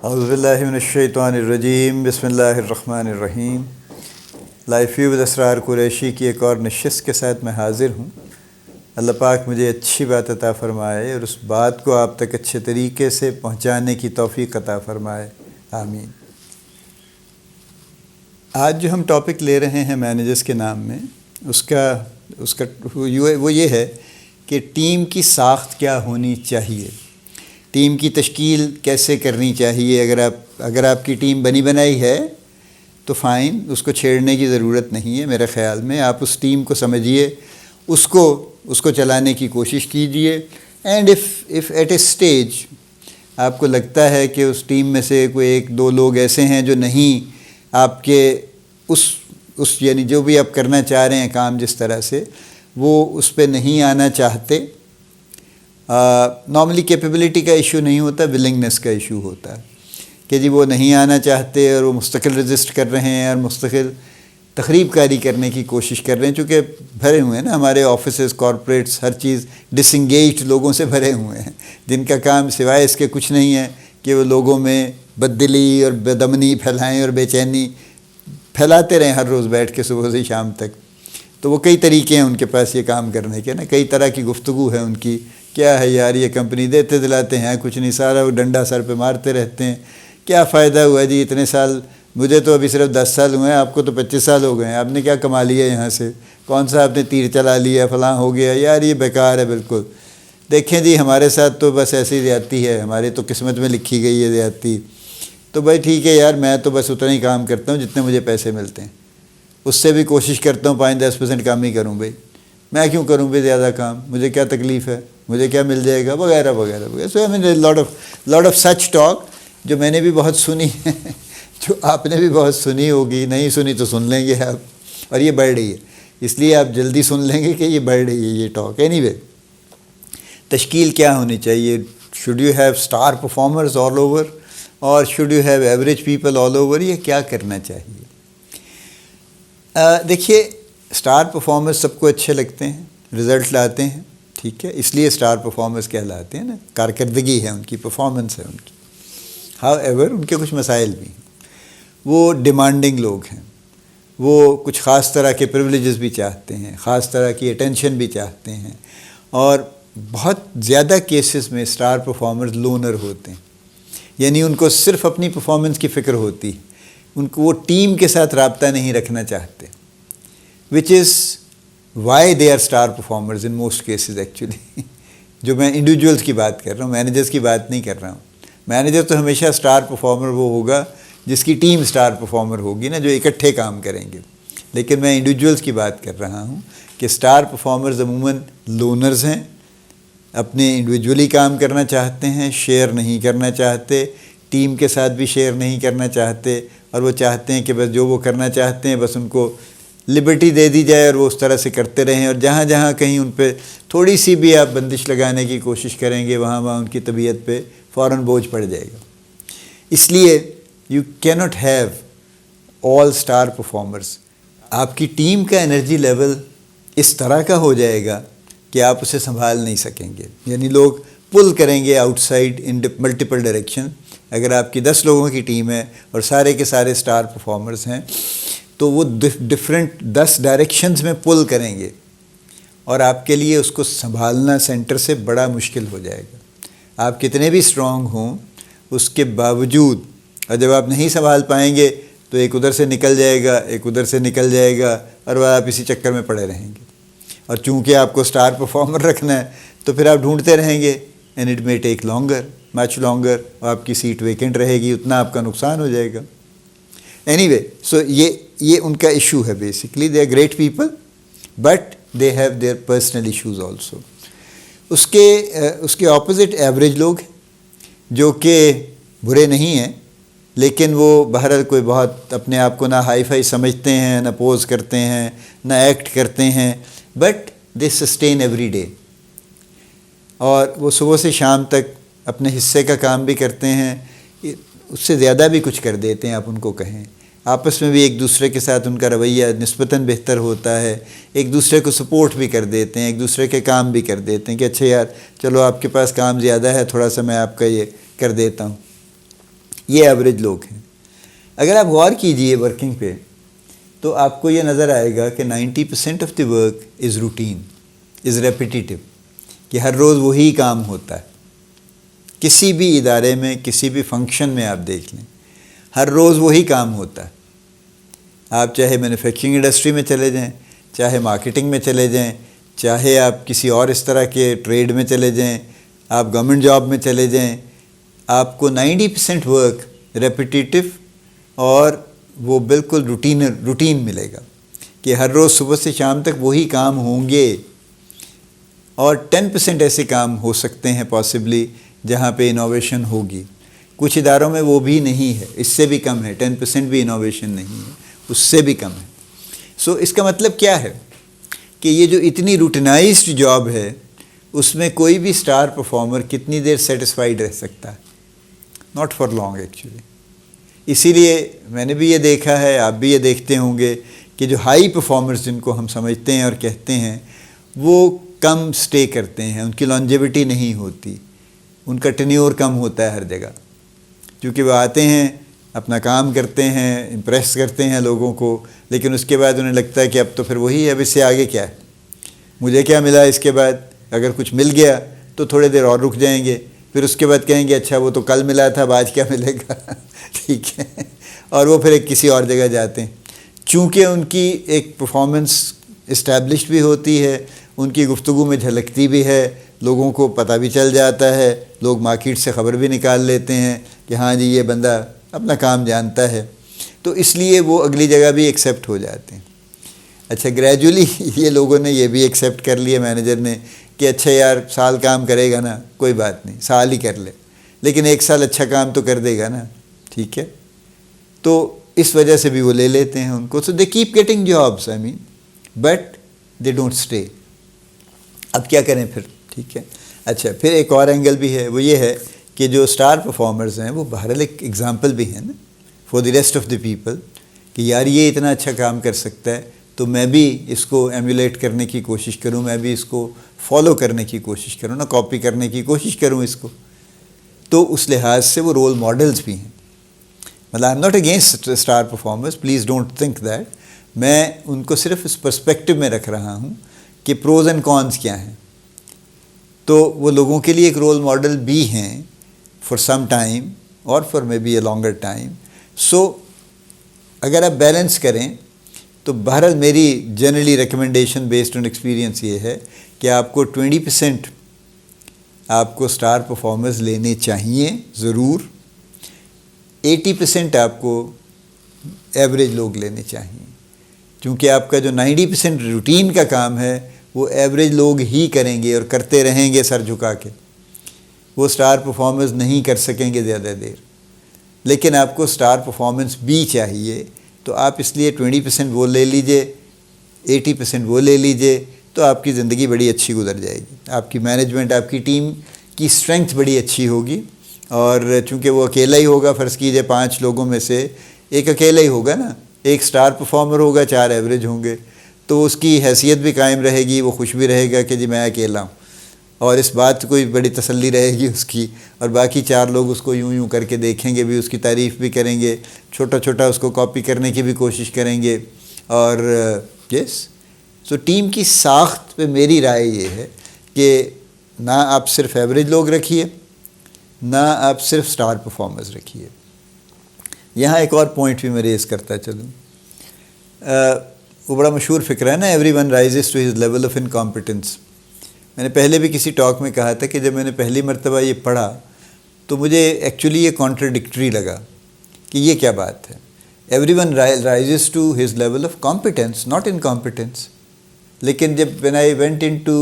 اعوذ باللہ من الشیطان الرجیم، بسم اللہ الرحمن الرحیم۔ لائف ویو ود اسرار قریشی کی ایک اور نشست کے ساتھ میں حاضر ہوں۔ اللہ پاک مجھے اچھی بات عطا فرمائے اور اس بات کو آپ تک اچھے طریقے سے پہنچانے کی توفیق عطا فرمائے، آمین۔ آج جو ہم ٹاپک لے رہے ہیں مینیجرز کے نام میں، اس کا وہ یہ ہے کہ ٹیم کی ساخت کیا ہونی چاہیے، ٹیم کی تشکیل کیسے کرنی چاہیے۔ اگر آپ کی ٹیم بنی بنائی ہے تو فائن، اس کو چھیڑنے کی ضرورت نہیں ہے میرے خیال میں۔ آپ اس ٹیم کو سمجھیے، اس کو چلانے کی کوشش کیجئے۔ And if at a stage آپ کو لگتا ہے کہ اس ٹیم میں سے کوئی ایک دو لوگ ایسے ہیں جو نہیں آپ کے اس یعنی جو بھی آپ کرنا چاہ رہے ہیں کام جس طرح سے، وہ اس پہ نہیں آنا چاہتے، نارملی کیپیبلٹی کا ایشو نہیں ہوتا، ولنگنس کا ایشو ہوتا ہے کہ جی وہ نہیں آنا چاہتے اور وہ مستقل رجسٹ کر رہے ہیں اور مستقل تخریب کاری کرنے کی کوشش کر رہے ہیں، چونکہ بھرے ہوئے ہیں نا ہمارے آفیسز، کارپوریٹس، ہر چیز ڈس انگیجڈ لوگوں سے بھرے ہوئے ہیں، جن کا کام سوائے اس کے کچھ نہیں ہے کہ وہ لوگوں میں بددلی اور بدامنی پھیلائیں اور بے چینی پھیلاتے رہیں ہر روز بیٹھ کے صبح سے شام تک۔ تو وہ کئی طریقے ہیں ان کے پاس یہ کام کرنے کے نا، کئی طرح کی گفتگو ہے ان کی۔ کیا ہے یار یہ کمپنی دیتے دلاتے ہیں کچھ نہیں، سارا وہ ڈنڈا سر پہ مارتے رہتے ہیں، کیا فائدہ ہوا جی اتنے سال، مجھے تو ابھی صرف 10 سال ہوئے ہیں، آپ کو تو 25 سال ہو گئے ہیں، آپ نے کیا کما لیا یہاں سے، کون سا آپ نے تیر چلا لیا، فلاں ہو گیا، یار یہ بیکار ہے بالکل۔ دیکھیں جی ہمارے ساتھ تو بس ایسی زیادتی ہے، ہماری تو قسمت میں لکھی گئی ہے زیادتی، تو بھائی ٹھیک ہے یار، میں تو بس اتنا ہی کام کرتا ہوں جتنے مجھے پیسے ملتے ہیں، اس سے بھی کوشش کرتا ہوں 5-10% کام ہی کروں بھائی، میں کیوں کروں بھائی زیادہ کام، مجھے کیا تکلیف ہے، مجھے کیا مل جائے گا، وغیرہ وغیرہ وغیرہ۔ سو آئی مین لاٹ آف سچ ٹاک جو میں نے بھی بہت سنی ہے، جو آپ نے بھی بہت سنی ہوگی، نہیں سنی تو سن لیں گے آپ، اور یہ بڑھ رہی ہے، اس لیے آپ جلدی سن لیں گے کہ یہ بڑھ رہی ہے یہ ٹاک۔ اینی وے، تشکیل کیا ہونی چاہیے؟ Should you have star performers all over اور should you have average people all over? یہ کیا کرنا چاہیے؟ دیکھیے اسٹار پرفارمرز سب کو اچھے لگتے ہیں، رزلٹ لاتے ہیں، ٹھیک ہے، اس لیے اسٹار پرفارمرز کہلاتے ہیں نا، کارکردگی ہے ان کی، پرفارمنس ہے ان کی۔ ہاؤ ایور ان کے کچھ مسائل بھی ہیں، وہ ڈیمانڈنگ لوگ ہیں، وہ کچھ خاص طرح کے پریولیجز بھی چاہتے ہیں، خاص طرح کی اٹینشن بھی چاہتے ہیں، اور بہت زیادہ کیسز میں اسٹار پرفارمرز لونر ہوتے ہیں، یعنی ان کو صرف اپنی پرفارمنس کی فکر ہوتی ہے، ان کو وہ ٹیم کے ساتھ رابطہ نہیں رکھنا چاہتے، which is why they are star performers in most cases actually۔ جو میں انڈیویجولز کی بات کر رہا ہوں، مینیجرز کی بات نہیں کر رہا ہوں۔ مینیجر تو ہمیشہ اسٹار پرفارمر وہ ہوگا جس کی ٹیم اسٹار پرفارمر ہوگی نا، جو اکٹھے کام کریں گے، لیکن میں انڈیویجولز کی بات کر رہا ہوں کہ اسٹار پرفارمرز عموماً لونرز ہیں، اپنے انڈیویجولی کام کرنا چاہتے ہیں، شیئر نہیں کرنا چاہتے، ٹیم کے ساتھ بھی شیئر نہیں کرنا چاہتے، اور وہ چاہتے ہیں کہ بس جو وہ کرنا چاہتے ہیں بس ان کو لبرٹی دے دی جائے اور وہ اس طرح سے کرتے رہیں، اور جہاں جہاں کہیں ان پہ تھوڑی سی بھی آپ بندش لگانے کی کوشش کریں گے وہاں ان کی طبیعت پہ فوراً بوجھ پڑ جائے گا۔ اس لیے یو کی not have all star performers. آپ کی ٹیم کا انرجی لیول اس طرح کا ہو جائے گا کہ آپ اسے سنبھال نہیں سکیں گے، یعنی لوگ پل کریں گے out side in multiple direction. اگر آپ کی 10 لوگوں کی ٹیم ہے اور سارے کے سارے اسٹار پرفارمرز ہیں تو وہ ڈفرینٹ 10 ڈائریکشنز میں پل کریں گے، اور آپ کے لیے اس کو سنبھالنا سینٹر سے بڑا مشکل ہو جائے گا۔ آپ کتنے بھی اسٹرانگ ہوں اس کے باوجود، اور جب آپ نہیں سنبھال پائیں گے تو ایک ادھر سے نکل جائے گا، ایک ادھر سے نکل جائے گا، اور وہ آپ اسی چکر میں پڑے رہیں گے۔ اور چونکہ آپ کو اسٹار پرفارمر رکھنا ہے تو پھر آپ ڈھونڈتے رہیں گے، and it may take longer, much longer, اور آپ کی سیٹ ویکنٹ رہے گی، اتنا آپ کا نقصان ہو جائے گا۔ اینی وے، سو یہ ان کا ایشو ہے basically. They are great people but they have their personal issues also. اس کے اپوزٹ ایوریج لوگ ہیں جو کہ برے نہیں ہیں، لیکن وہ بہرحال کوئی بہت اپنے آپ کو نہ ہائی فائی سمجھتے ہیں، نہ پوز کرتے ہیں، نہ ایکٹ کرتے ہیں، but they sustain every day, اور وہ صبح سے شام تک اپنے حصے کا کام بھی کرتے ہیں، اس سے زیادہ بھی کچھ کر دیتے ہیں آپ ان کو کہیں۔ آپس میں بھی ایک دوسرے کے ساتھ ان کا رویہ نسبتاً بہتر ہوتا ہے، ایک دوسرے کو سپورٹ بھی کر دیتے ہیں، ایک دوسرے کے کام بھی کر دیتے ہیں کہ اچھا یار چلو آپ کے پاس کام زیادہ ہے، تھوڑا سا میں آپ کا یہ کر دیتا ہوں۔ یہ ایوریج لوگ ہیں. اگر آپ غور کیجئے ورکنگ پہ تو آپ کو یہ نظر آئے گا کہ 90% of the work is routine, is repetitive, کہ ہر روز وہی کام ہوتا ہے. کسی بھی ادارے میں، کسی بھی فنکشن میں آپ دیکھ لیں، ہر روز وہی کام ہوتا ہے. آپ چاہے مینوفیکچرنگ انڈسٹری میں چلے جائیں، چاہے مارکیٹنگ میں چلے جائیں، چاہے آپ کسی اور اس طرح کے ٹریڈ میں چلے جائیں، آپ گورنمنٹ جاب میں چلے جائیں، آپ کو 90% ورک ریپیٹیٹیو اور وہ بالکل روٹین ملے گا کہ ہر روز صبح سے شام تک وہی کام ہوں گے. اور 10% ایسے کام ہو سکتے ہیں پاسبلی جہاں پہ انوویشن ہوگی. کچھ اداروں میں وہ بھی نہیں ہے، اس سے بھی کم ہے، 10% بھی انوویشن نہیں ہے، اس سے بھی کم ہے. سو اس کا مطلب کیا ہے کہ یہ جو اتنی روٹینائزڈ جاب ہے اس میں کوئی بھی اسٹار پرفارمر کتنی دیر سیٹسفائیڈ رہ سکتا ہے؟ Not for long actually. اسی لیے میں نے بھی یہ دیکھا ہے، آپ بھی یہ دیکھتے ہوں گے کہ جو ہائی پرفارمرز جن کو ہم سمجھتے ہیں اور کہتے ہیں وہ کم سٹے کرتے ہیں، ان کی لانجیوٹی نہیں ہوتی، ان کا ٹینیور کم ہوتا ہے ہر جگہ، کیونکہ وہ آتے ہیں اپنا کام کرتے ہیں، امپریس کرتے ہیں لوگوں کو، لیکن اس کے بعد انہیں لگتا ہے کہ اب تو پھر وہی ہے، اب اس سے آگے کیا ہے، مجھے کیا ملا اس کے بعد. اگر کچھ مل گیا تو تھوڑے دیر اور رک جائیں گے، پھر اس کے بعد کہیں گے اچھا وہ تو کل ملا تھا، اب آج کیا ملے گا. ٹھیک ہے، اور وہ پھر کسی اور جگہ جاتے ہیں. چونکہ ان کی ایک پرفارمنس اسٹیبلشڈ بھی ہوتی ہے، ان کی گفتگو میں جھلکتی بھی ہے، لوگوں کو پتہ بھی چل جاتا ہے، لوگ مارکیٹ سے خبر بھی نکال لیتے ہیں کہ ہاں جی یہ بندہ اپنا کام جانتا ہے، تو اس لیے وہ اگلی جگہ بھی ایکسیپٹ ہو جاتے ہیں. اچھا گریجولی یہ لوگوں نے یہ بھی ایکسیپٹ کر لیا، مینیجر نے، کہ اچھا یار سال کام کرے گا نا، کوئی بات نہیں، سال ہی کر لے، لیکن ایک سال اچھا کام تو کر دے گا نا. ٹھیک ہے، تو اس وجہ سے بھی وہ لے لیتے ہیں ان کو. So they keep getting jobs, I mean, but they don't stay. اب کیا کریں پھر؟ ٹھیک ہے. اچھا پھر ایک اور اینگل بھی ہے، وہ یہ ہے کہ جو اسٹار پرفارمرز ہیں وہ بہرحال ایک ایگزامپل بھی ہیں نا for the rest of the people, کہ یار یہ اتنا اچھا کام کر سکتا ہے تو میں بھی اس کو ایمولیٹ کرنے کی کوشش کروں، میں بھی اس کو فالو کرنے کی کوشش کروں نا، کاپی کرنے کی کوشش کروں اس کو. تو اس لحاظ سے وہ رول ماڈلز بھی ہیں. مطلب I am not against star performers, please don't think that. میں ان کو صرف اس پرسپیکٹو میں رکھ رہا ہوں کہ پروز اینڈ کونس کیا ہیں. تو وہ لوگوں کے لیے ایک رول ماڈل بھی ہیں فار سم ٹائم اور for may be a longer time. So اگر آپ بیلنس کریں تو بہرحال میری generally recommendation based on experience یہ ہے کہ آپ کو 20% آپ کو اسٹار پرفارمرز لینے چاہیے ضرور، 80% آپ کو ایوریج لوگ لینے چاہیے، کیونکہ آپ کا جو 90% روٹین کا کام ہے وہ ایوریج لوگ ہی کریں گے اور کرتے رہیں گے سر جھکا کے. وہ اسٹار پرفارمنس نہیں کر سکیں گے زیادہ دیر. لیکن آپ کو اسٹار پرفارمنس بھی چاہیے، تو آپ اس لیے 20% وہ لے لیجئے، 80% وہ لے لیجئے، تو آپ کی زندگی بڑی اچھی گزر جائے گی. آپ کی مینجمنٹ، آپ کی ٹیم کی اسٹرینگتھ بڑی اچھی ہوگی. اور چونکہ وہ اکیلا ہی ہوگا، فرض کیجئے 5 لوگوں میں سے ایک اکیلا ہی ہوگا نا، ایک اسٹار پرفارمر ہوگا، 4 ایوریج ہوں گے، تو اس کی حیثیت بھی قائم رہے گی، وہ خوش بھی رہے گا کہ جی میں اکیلا ہوں، اور اس بات کوئی بڑی تسلی رہے گی اس کی. اور باقی 4 لوگ اس کو یوں کر کے دیکھیں گے بھی، اس کی تعریف بھی کریں گے، چھوٹا چھوٹا اس کو کاپی کرنے کی بھی کوشش کریں گے. اور یس، سو ٹیم کی ساخت پہ میری رائے یہ ہے کہ نہ آپ صرف ایوریج لوگ رکھیے، نہ آپ صرف اسٹار پرفارمرز رکھیے. یہاں ایک اور پوائنٹ بھی میں ریز کرتا چلوں. وہ بڑا مشہور فکر ہے نا، everyone rises to his level of incompetence. میں نے پہلے بھی کسی ٹاک میں کہا تھا کہ جب میں نے پہلی مرتبہ یہ پڑھا تو مجھے ایکچولی یہ کانٹرڈکٹری لگا کہ یہ کیا بات ہے. Everyone rises to his level of competence, not incompetence. لیکن جب when I went into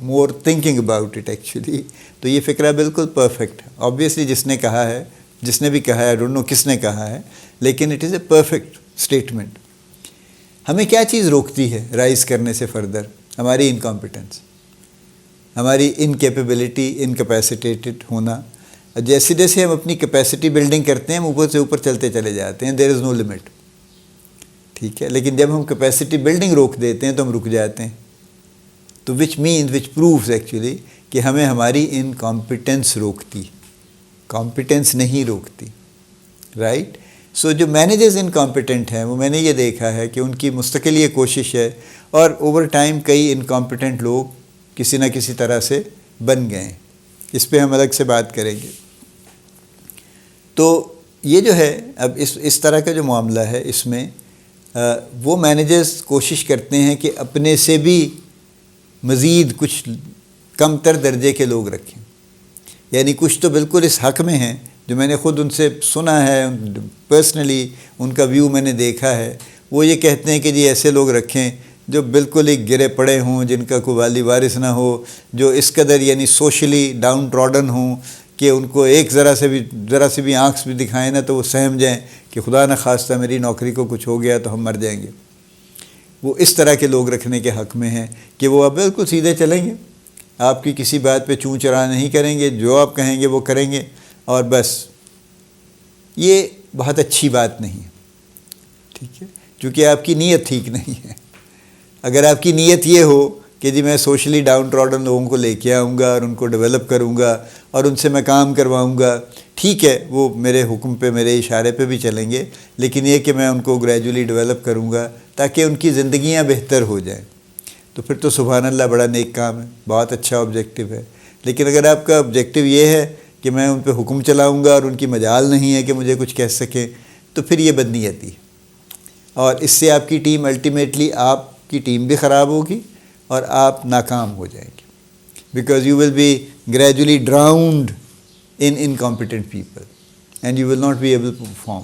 more thinking about it actually، تو یہ فکرہ بالکل پرفیکٹ ہے. آبویسلی جس نے کہا ہے، جس نے بھی کہا ہے، I don't know کس نے کہا ہے، لیکن it is a perfect statement. ہمیں کیا چیز روکتی ہے رائز کرنے سے فردر؟ ہماری انکمپیٹنس، ہماری انکیپیبلٹی، انکیپیسیٹیٹڈ ہونا. جیسے جیسے ہم اپنی کیپیسٹی بلڈنگ کرتے ہیں ہم اوپر سے اوپر چلتے چلے جاتے ہیں، دیر از نو لمٹ. ٹھیک ہے، لیکن جب ہم کیپیسٹی بلڈنگ روک دیتے ہیں تو ہم رک جاتے ہیں. تو وچ پرووز ایکچولی کہ ہمیں ہماری انکمپیٹنس روکتی، کمپیٹنس نہیں روکتی. رائٹ. سو جو مینیجرز انکمپیٹنٹ ہیں وہ میں نے یہ دیکھا ہے کہ ان کی مستقل یہ کوشش ہے، اور اوور ٹائم کئی انکمپیٹنٹ لوگ کسی نہ کسی طرح سے بن گئے ہیں. اس پہ ہم الگ سے بات کریں گے. تو یہ جو ہے اب اس طرح کا جو معاملہ ہے، اس میں وہ مینیجرز کوشش کرتے ہیں کہ اپنے سے بھی مزید کچھ کم تر درجے کے لوگ رکھیں. یعنی کچھ تو بالکل اس حق میں ہیں، جو میں نے خود ان سے سنا ہے، پرسنلی ان کا ویو میں نے دیکھا ہے. وہ یہ کہتے ہیں کہ جی ایسے لوگ رکھیں جو بالکل ہی گرے پڑے ہوں، جن کا کوئی والی وارث نہ ہو، جو اس قدر یعنی سوشلی ڈاؤن ٹراڈن ہوں کہ ان کو ایک ذرا سے بھی آنکھ بھی دکھائیں نا تو وہ سہم جائیں کہ خدا نہ خواستہ میری نوکری کو کچھ ہو گیا تو ہم مر جائیں گے. وہ اس طرح کے لوگ رکھنے کے حق میں ہیں کہ وہ اب بالکل سیدھے چلیں گے، آپ کی کسی بات پہ چوں چرا نہیں کریں گے، جو آپ کہیں گے وہ کریں گے، اور بس. یہ بہت اچھی بات نہیں ہے، ٹھیک ہے، چونکہ آپ کی نیت ٹھیک نہیں ہے. اگر آپ کی نیت یہ ہو کہ جی میں سوشلی ڈاؤن ٹراڈن لوگوں کو لے کے آؤں گا اور ان کو ڈیولپ کروں گا اور ان سے میں کام کرواؤں گا، ٹھیک ہے، وہ میرے حکم پہ میرے اشارے پہ بھی چلیں گے، لیکن یہ کہ میں ان کو گریجولی ڈیولپ کروں گا تاکہ ان کی زندگیاں بہتر ہو جائیں، تو پھر تو سبحان اللہ بڑا نیک کام ہے، بہت اچھا آبجیکٹیو ہے. لیکن اگر آپ کا آبجیکٹیو یہ ہے کہ میں ان پہ حکم چلاؤں گا اور ان کی مجال نہیں ہے کہ مجھے کچھ کہہ سکیں، تو پھر یہ بدنیتی ہے، اور اس سے آپ کی ٹیم الٹیمیٹلی آپ کی ٹیم بھی خراب ہوگی اور آپ ناکام ہو جائیں گے. Because you will be gradually drowned in incompetent people and you will not be able to perform.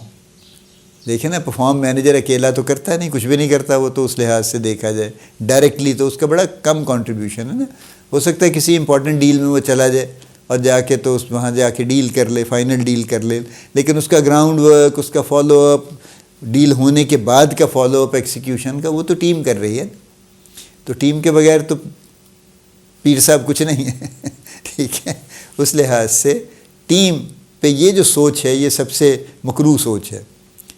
دیکھیں نا، پرفارم مینیجر اکیلا تو کرتا نہیں، کچھ بھی نہیں کرتا وہ تو، اس لحاظ سے دیکھا جائے ڈائریکٹلی تو اس کا بڑا کم کنٹریبیوشن ہے نا. ہو سکتا ہے کسی امپورٹنٹ ڈیل میں وہ چلا جائے اور جا کے تو وہاں جا کے ڈیل کر لے، فائنل ڈیل کر لے، لیکن اس کا گراؤنڈ ورک، اس کا فالو اپ، ڈیل ہونے کے بعد کا فالو اپ ایکسیکیوشن کا، وہ تو ٹیم کر رہی ہے. تو ٹیم کے بغیر تو پیر صاحب کچھ نہیں ہے. ٹھیک ہے، اس لحاظ سے ٹیم پہ یہ جو سوچ ہے یہ سب سے مکروہ سوچ ہے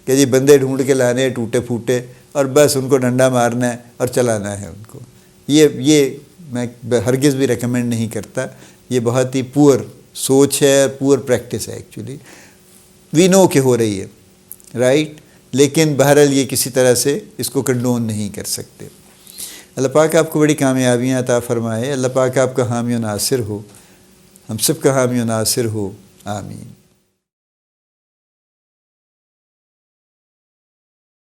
کہ جی بندے ڈھونڈ کے لانے ٹوٹے پھوٹے اور بس ان کو ڈنڈا مارنا ہے اور چلانا ہے ان کو. یہ میں ہرگز بھی ریکمینڈ نہیں کرتا. یہ بہت ہی پور سوچ ہے، پور پریکٹس ہے ایکچولی. وی نو کہ ہو رہی ہے، رائٹ، لیکن بہرحال یہ کسی طرح سے اس کو کنڈون نہیں کر سکتے. اللہ پاک آپ کو بڑی کامیابیاں عطا فرمائے. اللہ پاک آپ کا حامی و ناصر ہو، ہم سب کا حامی و ناصر ہو. آمین.